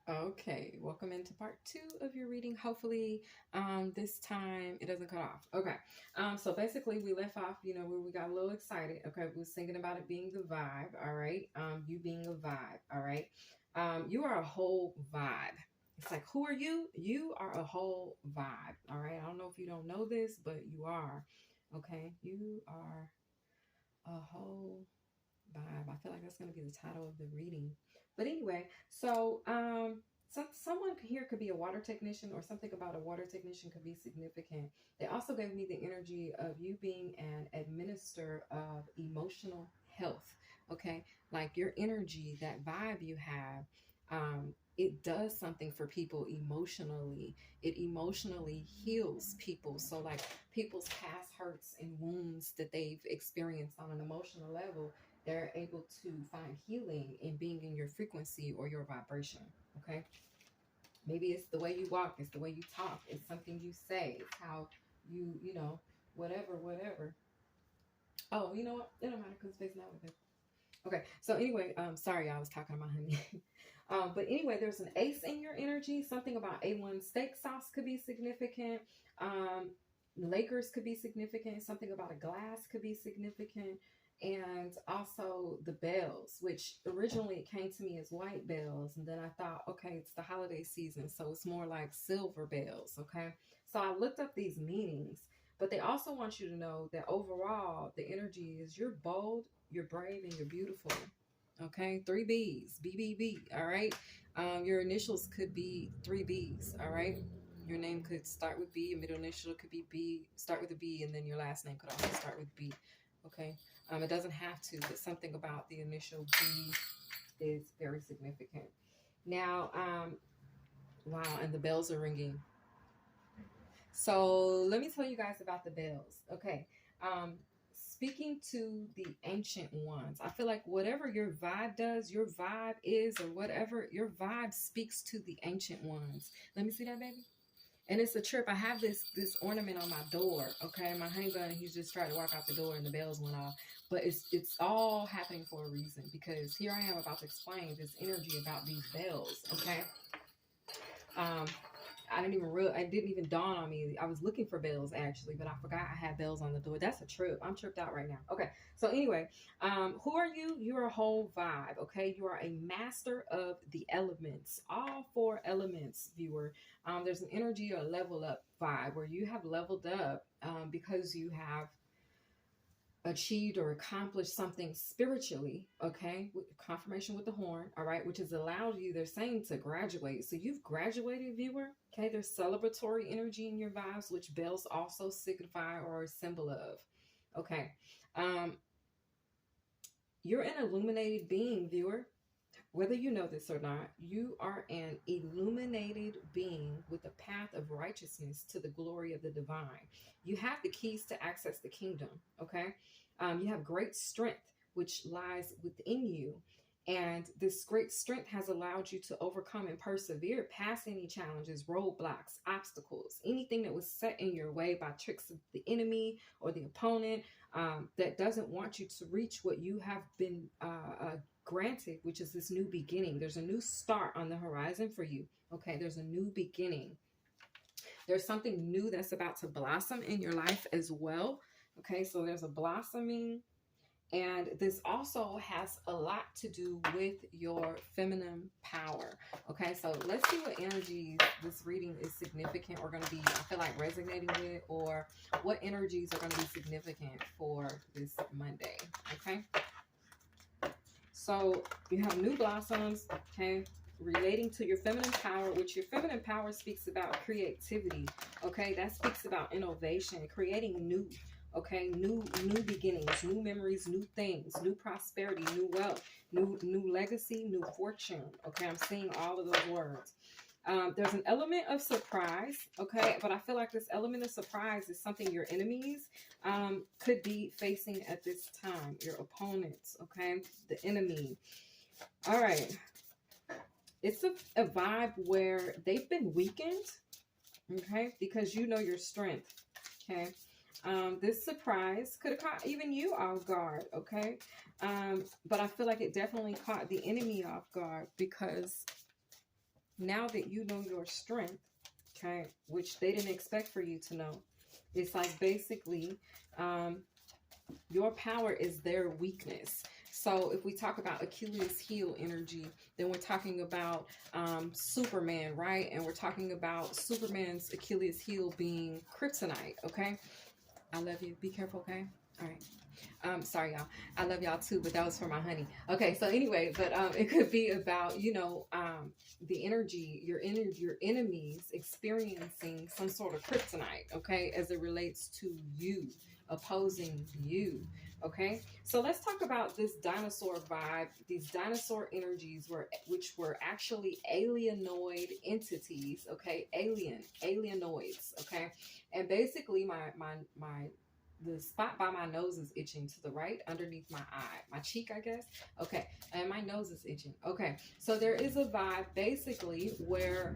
Okay, welcome into part two of your reading. Hopefully, this time it doesn't cut off. Okay, so basically we left off, where we got a little excited. Okay, we was thinking about it being the vibe. All right, you being a vibe. All right, you are a whole vibe. It's like, who are you? You are a whole vibe. All right, I don't know if you don't know this, but you are. Okay, you are a whole vibe. I feel like that's going to be the title of the reading. But anyway, someone here could be a water technician, or something about a water technician could be significant. They also gave me the energy of you being an administrator of emotional health. Okay, like your energy, that vibe you have. It does something for people emotionally. It emotionally heals people. So, like, people's past hurts and wounds that they've experienced on an emotional level, they're able to find healing in being in your frequency or your vibration. Okay, maybe it's the way you walk, it's the way you talk, it's something you say, it's how you whatever. Oh, you know what, it don't matter because it's facing out with it. Okay, so anyway, sorry, I was talking about honey. But anyway, there's an ace in your energy. Something about A1 steak sauce could be significant. um Lakers could be significant. Something about a glass could be significant. And also the bells, which originally it came to me as white bells, and then I thought, okay, it's the holiday season, so it's more like silver bells. Okay, so I looked up these meanings, but they also want you to know that overall the energy is you're bold, you're brave, and you're beautiful. Okay, three B's, BBB. All right, your initials could be three B's. All right, your name could start with B, your middle initial could be B, start with a B, and then your last name could also start with B. Okay, it doesn't have to, but something about the initial B is very significant. Now, wow, and the bells are ringing. So let me tell you guys about the bells. Okay. Speaking to the ancient ones, I feel like whatever your vibe does, your vibe is, or whatever your vibe speaks to the ancient ones. Let me see that, baby. And it's a trip. I have this ornament on my door. Okay, my honey bun, he's just trying to walk out the door, and the bells went off. But it's all happening for a reason, because here I am about to explain this energy about these bells. Okay. Um, I didn't even dawn on me. I was looking for bells actually, but I forgot I had bells on the door. That's a trip. I'm tripped out right now. Okay. So anyway, who are you? You're a whole vibe. Okay. You are a master of the elements, all four elements, viewer. There's an energy or level up vibe where you have leveled up, because you have achieved or accomplished something spiritually. Okay, with confirmation with the horn. All right, which has allowed you, they're saying, to graduate. So you've graduated, viewer. Okay, there's celebratory energy in your vibes, which bells also signify or are a symbol of. Okay, um you're an illuminated being, viewer. Whether you know this or not, you are an illuminated being with a path of righteousness to the glory of the divine. You have the keys to access the kingdom. Okay. You have great strength, which lies within you. And this great strength has allowed you to overcome and persevere past any challenges, roadblocks, obstacles, anything that was set in your way by tricks of the enemy or the opponent, that doesn't want you to reach what you have been granted, which is this new beginning. There's a new start on the horizon for you. Okay, there's a new beginning. There's something new that's about to blossom in your life as well. Okay, so there's a blossoming, and this also has a lot to do with your feminine power. Okay, so let's see what energies this reading is significant or going to be, I feel like, resonating with, or what energies are going to be significant for this Monday. Okay, so you have new blossoms. Okay, relating to your feminine power, which your feminine power speaks about creativity. Okay, that speaks about innovation, creating new. Okay, new beginnings, new memories, new things, new prosperity, new wealth, new legacy, new fortune. Okay, I'm seeing all of those words. There's an element of surprise. Okay, but I feel like this element of surprise is something your enemies could be facing at this time. Your opponents. Okay, the enemy. All right. It's a vibe where they've been weakened. Okay, because you know your strength. Okay. This surprise could have caught even you off guard, okay? But I feel like it definitely caught the enemy off guard, because Now that you know your strength, okay, which they didn't expect for you to know, it's like basically your power is their weakness. So if we talk about Achilles heel energy, then we're talking about Superman, right? And we're talking about Superman's Achilles heel being kryptonite, okay? I love you. Be careful, okay? All right. Sorry, y'all. I love y'all too, but that was for my honey. Okay, so anyway, but it could be about, you know, the energy, your enemies experiencing some sort of kryptonite, okay, as it relates to you, opposing you. Okay, so let's talk about this dinosaur vibe. These dinosaur energies which were actually alienoid entities. Okay, alienoids. Okay, and basically my the spot by my nose is itching to the right underneath my eye, my cheek, I guess. Okay, and my nose is itching. Okay, so there is a vibe basically where,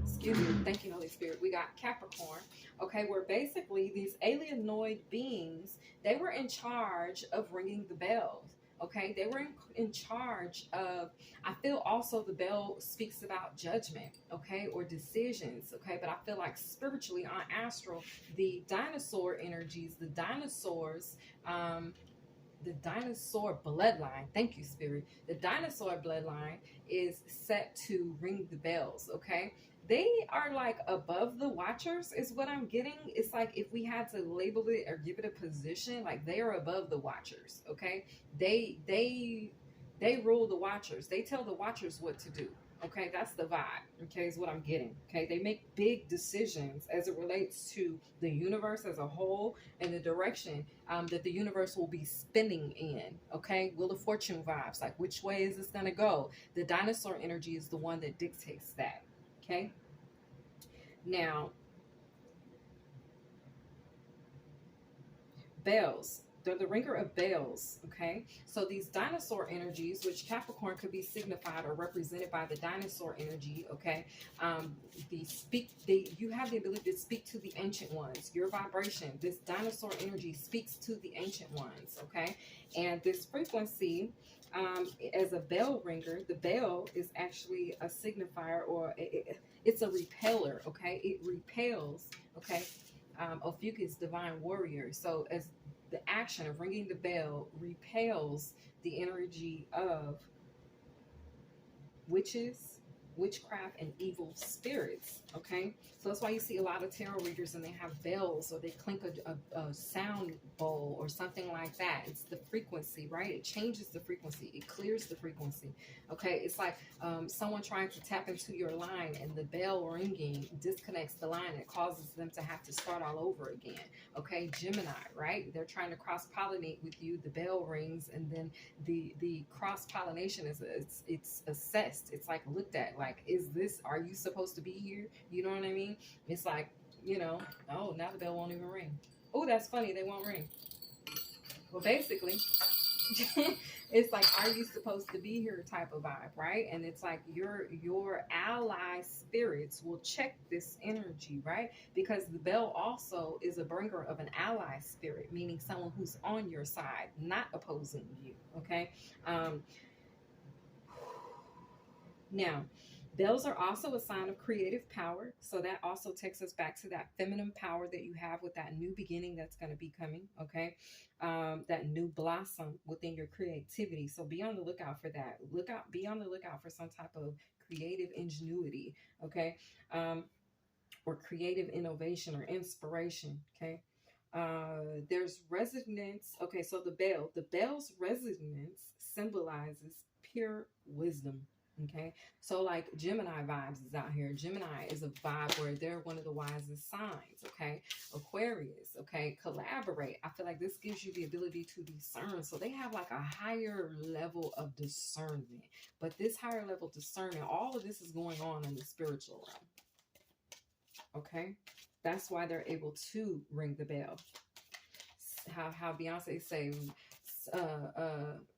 excuse me, thank you, Holy Spirit, we got Capricorn. Okay, where basically these alienoid beings, they were in charge of ringing the bells. Okay, they were in charge of, I feel also the bell speaks about judgment, okay, or decisions, okay, but I feel like spiritually on astral, the dinosaur energies, the dinosaurs, the dinosaur bloodline, thank you, Spirit, the dinosaur bloodline is set to ring the bells, okay? They are like above the watchers is what I'm getting. It's like if we had to label it or give it a position, like they are above the watchers, okay? They rule the watchers. They tell the watchers what to do. Okay, that's the vibe. Okay, is what I'm getting. Okay, they make big decisions as it relates to the universe as a whole and the direction that the universe will be spinning in. Okay, Wheel of Fortune vibes, like which way is this going to go? The dinosaur energy is the one that dictates that. Okay, now bells. They're the ringer of bells, okay? So these dinosaur energies, which Capricorn could be signified or represented by the dinosaur energy, okay? You have the ability to speak to the ancient ones. Your vibration, this dinosaur energy speaks to the ancient ones, okay? And this frequency, as a bell ringer, the bell is actually a signifier, or it's a repeller, okay? It repels, okay? Ophiuchus, divine warrior. So as the action of ringing the bell repels the energy of witches, witchcraft, and evil spirits. Okay, so that's why you see a lot of tarot readers and they have bells or they clink a sound bowl or something like that. It's the frequency, right? It changes the frequency, it clears the frequency. Okay, it's like someone trying to tap into your line and the bell ringing disconnects the line. It causes them to have to start all over again. Okay, Gemini, right? They're trying to cross pollinate with you. The bell rings, and then the cross pollination is it's assessed. It's like looked at. Like, are you supposed to be here? You know what I mean? It's like, you know, oh, now the bell won't even ring. Oh, that's funny. They won't ring. Well, basically, it's like, are you supposed to be here type of vibe, right? And it's like your ally spirits will check this energy, right? Because the bell also is a bringer of an ally spirit, meaning someone who's on your side, not opposing you. Okay. Now, bells are also a sign of creative power. So that also takes us back to that feminine power that you have with that new beginning that's going to be coming. Okay. That new blossom within your creativity. So be on the lookout for that. Be on the lookout for some type of creative ingenuity. Okay. Or creative innovation or inspiration. Okay. There's resonance. Okay. So the bell's resonance symbolizes pure wisdom. Okay, so like Gemini vibes is out here. Gemini is a vibe where they're one of the wisest signs. Okay, Aquarius. Okay, collaborate. I feel like this gives you the ability to discern. So they have like a higher level of discernment. But this higher level discernment, all of this is going on in the spiritual realm. Okay, that's why they're able to ring the bell. How Beyonce say,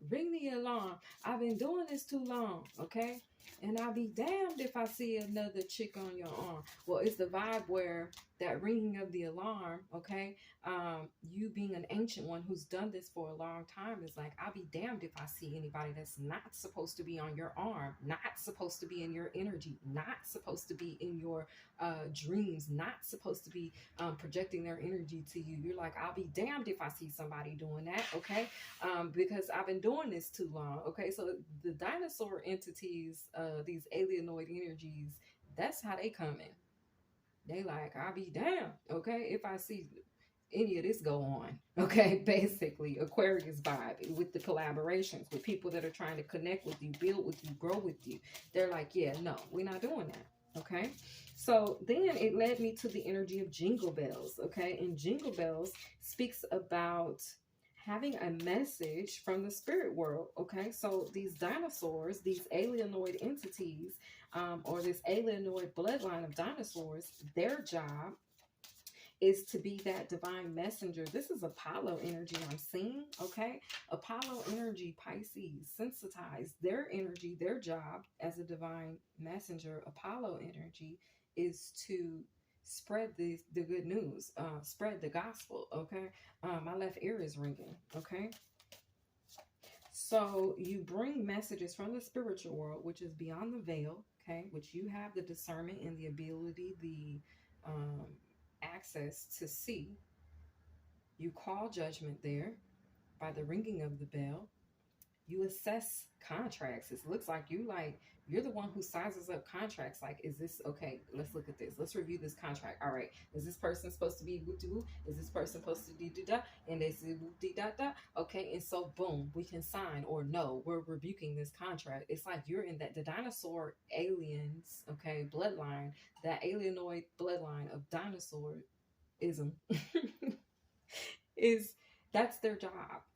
ring the alarm. I've been doing this too long, okay? And I'll be damned if I see another chick on your arm. Well, it's the vibe where that ringing of the alarm, okay? You being an ancient one who's done this for a long time is like, I'll be damned if I see anybody that's not supposed to be on your arm, not supposed to be in your energy, not supposed to be in your dreams, not supposed to be projecting their energy to you. You're like, I'll be damned if I see somebody doing that, okay? Because I've been doing this too long, okay? So the dinosaur entities, these alienoid energies, that's how they come in. They like, I'll be damned, okay, if I see any of this go on, okay? Basically, Aquarius vibe with the collaborations with people that are trying to connect with you, build with you, grow with you. They're like, yeah, no, we're not doing that, okay? So then it led me to the energy of jingle bells, okay? And jingle bells speaks about having a message from the spirit world, okay? So these dinosaurs, these alienoid entities, or this alienoid bloodline of dinosaurs, their job is to be that divine messenger. This is Apollo energy I'm seeing, okay? Apollo energy, Pisces, sensitize their energy, their job as a divine messenger. Apollo energy is to spread the good news, spread the gospel, okay? My left ear is ringing, okay? So you bring messages from the spiritual world, which is beyond the veil, okay? Which you have the discernment and the ability, the access to see. You call judgment there by the ringing of the bell. You assess contracts. It looks like you're the one who sizes up contracts. Like, is this okay? Let's look at this. Let's review this contract. All right, is this person supposed to be whoop de whoop? Is this person supposed to do da? And they say whoop de da da. Okay, and so boom, we can sign, or no, we're rebuking this contract. It's like you're in the dinosaur aliens, okay, bloodline, that alienoid bloodline of dinosaurism is. That's their job,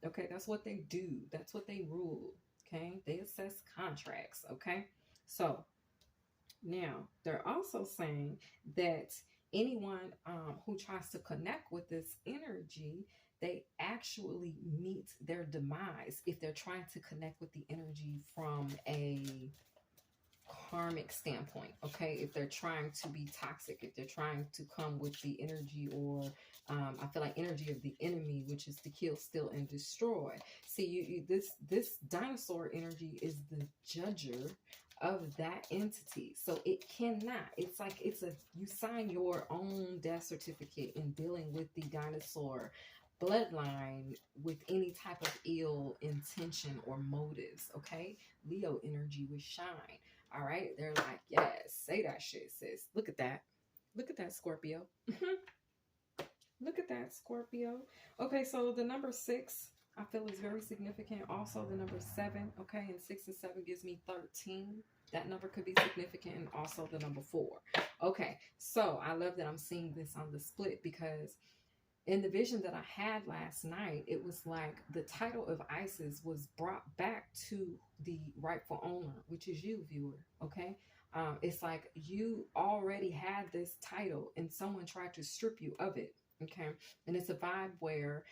okay? That's what they do. That's what they rule, okay? They assess contracts, okay? So now they're also saying that anyone who tries to connect with this energy, they actually meet their demise if they're trying to connect with the energy from a karmic standpoint, okay? If they're trying to be toxic, if they're trying to come with the energy, or I feel like energy of the enemy, which is to kill, steal, and destroy. See, this dinosaur energy is the judger of that entity, so it cannot. It's like you sign your own death certificate in dealing with the dinosaur bloodline with any type of ill intention or motives, okay? Leo energy with shine. All right, they're like, yes, say that shit, sis. Look at that. Look at that, Scorpio. Look at that, Scorpio. Okay, so the number 6, I feel, is very significant. Also, the number 7, okay, and 6 and 7 gives me 13. That number could be significant, and also the number 4. Okay, so I love that I'm seeing this on the split, because in the vision that I had last night, it was like the title of Isis was brought back to the rightful owner, which is you, viewer, okay? It's like you already had this title and someone tried to strip you of it, okay? And it's a vibe where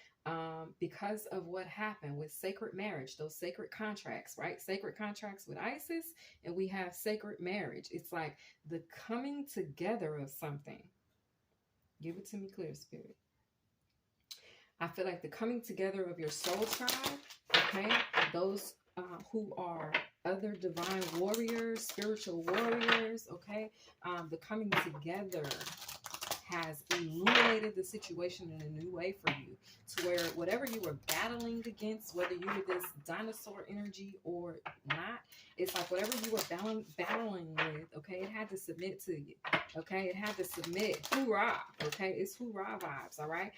because of what happened with sacred marriage, those sacred contracts, right? Sacred contracts with Isis, and we have sacred marriage. It's like the coming together of something. Give it to me clear, Spirit. I feel like the coming together of your soul tribe, okay? Those who are other divine warriors, spiritual warriors, okay? The coming together has illuminated the situation in a new way for you, to where whatever you were battling against, whether you were this dinosaur energy or not, it's like whatever you were battling with, okay, it had to submit to you, okay? It had to submit. Hoorah, okay? It's hoorah vibes, all right?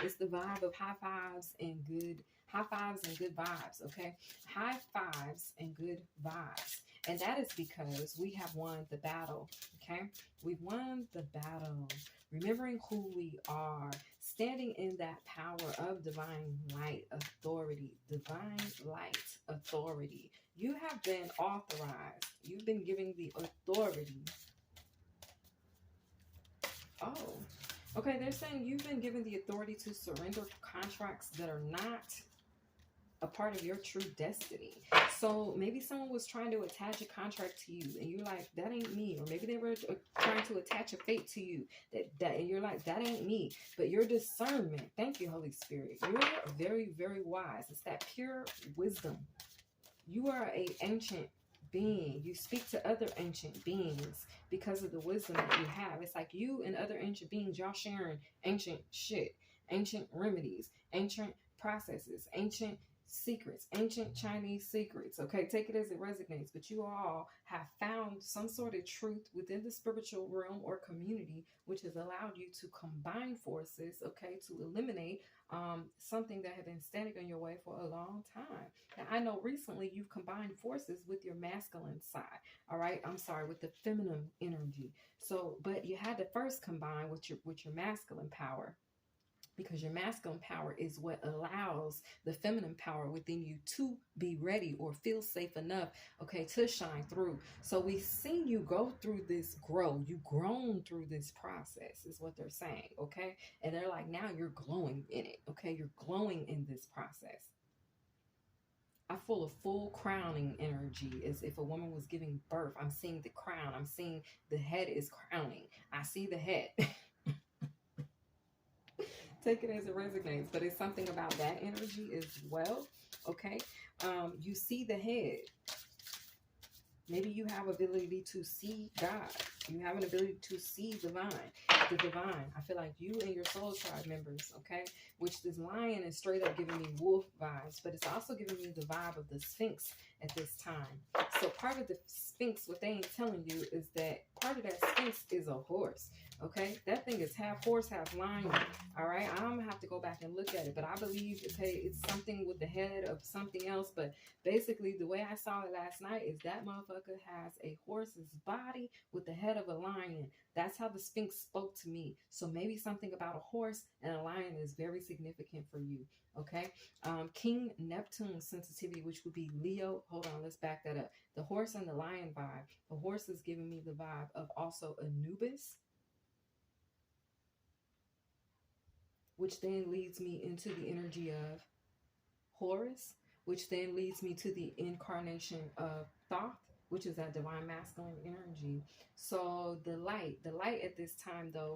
It's the vibe of high fives and good vibes, okay? High fives and good vibes. And that is because we have won the battle, okay? We've won the battle. Remembering who we are, standing in that power of divine light authority, divine light authority. You have been authorized. You've been given the authority. Oh, okay. They're saying you've been given the authority to surrender contracts that are not a part of your true destiny. So maybe someone was trying to attach a contract to you and you're like, that ain't me. Or maybe they were trying to attach a fate to you and you're like, that ain't me. But your discernment, thank you, Holy Spirit, you're very, very wise. It's that pure wisdom. You are an ancient being. You speak to other ancient beings because of the wisdom that you have. It's like you and other ancient beings, y'all sharing ancient shit, ancient remedies, ancient processes, ancient secrets, ancient Chinese secrets. Okay, take it as it resonates. But you all have found some sort of truth within the spiritual realm or community, which has allowed you to combine forces, okay, to eliminate something that had been standing in your way for a long time. Now, I know recently you've combined forces with your masculine side, all right? I'm sorry, with the feminine energy. So, but you had to first combine with your masculine power, because your masculine power is what allows the feminine power within you to be ready or feel safe enough, okay, to shine through. So we've seen you go through this grow. You've grown through this process, is what they're saying, okay? And they're like, now you're glowing in it, okay? You're glowing in this process. I feel a full crowning energy as if a woman was giving birth. I'm seeing the crown. I'm seeing the head is crowning. I see the head. Take it as it resonates, but it's something about that energy as well. Okay. You see the head. Maybe you have ability to see God. You have an ability to see the divine. I feel like you and your soul tribe members, okay? Which this lion is straight up giving me wolf vibes, but it's also giving me the vibe of the Sphinx at this time. So part of the Sphinx, what they ain't telling you is that part of that Sphinx is a horse, okay? That thing is half horse, half lion, all right? I'm going to have to go back and look at it, but I believe, okay, it's something with the head of something else, but basically the way I saw it last night is that motherfucker has a horse's body with the head of a lion. That's how the Sphinx spoke to me. So maybe something about a horse and a lion is very significant for you. Okay. King Neptune sensitivity, which would be Leo. Hold on, let's back that up. The horse and the lion vibe. The horse is giving me the vibe of also Anubis, which then leads me into the energy of Horus, which then leads me to the incarnation of Thoth, which is that divine masculine energy. So the light at this time, though,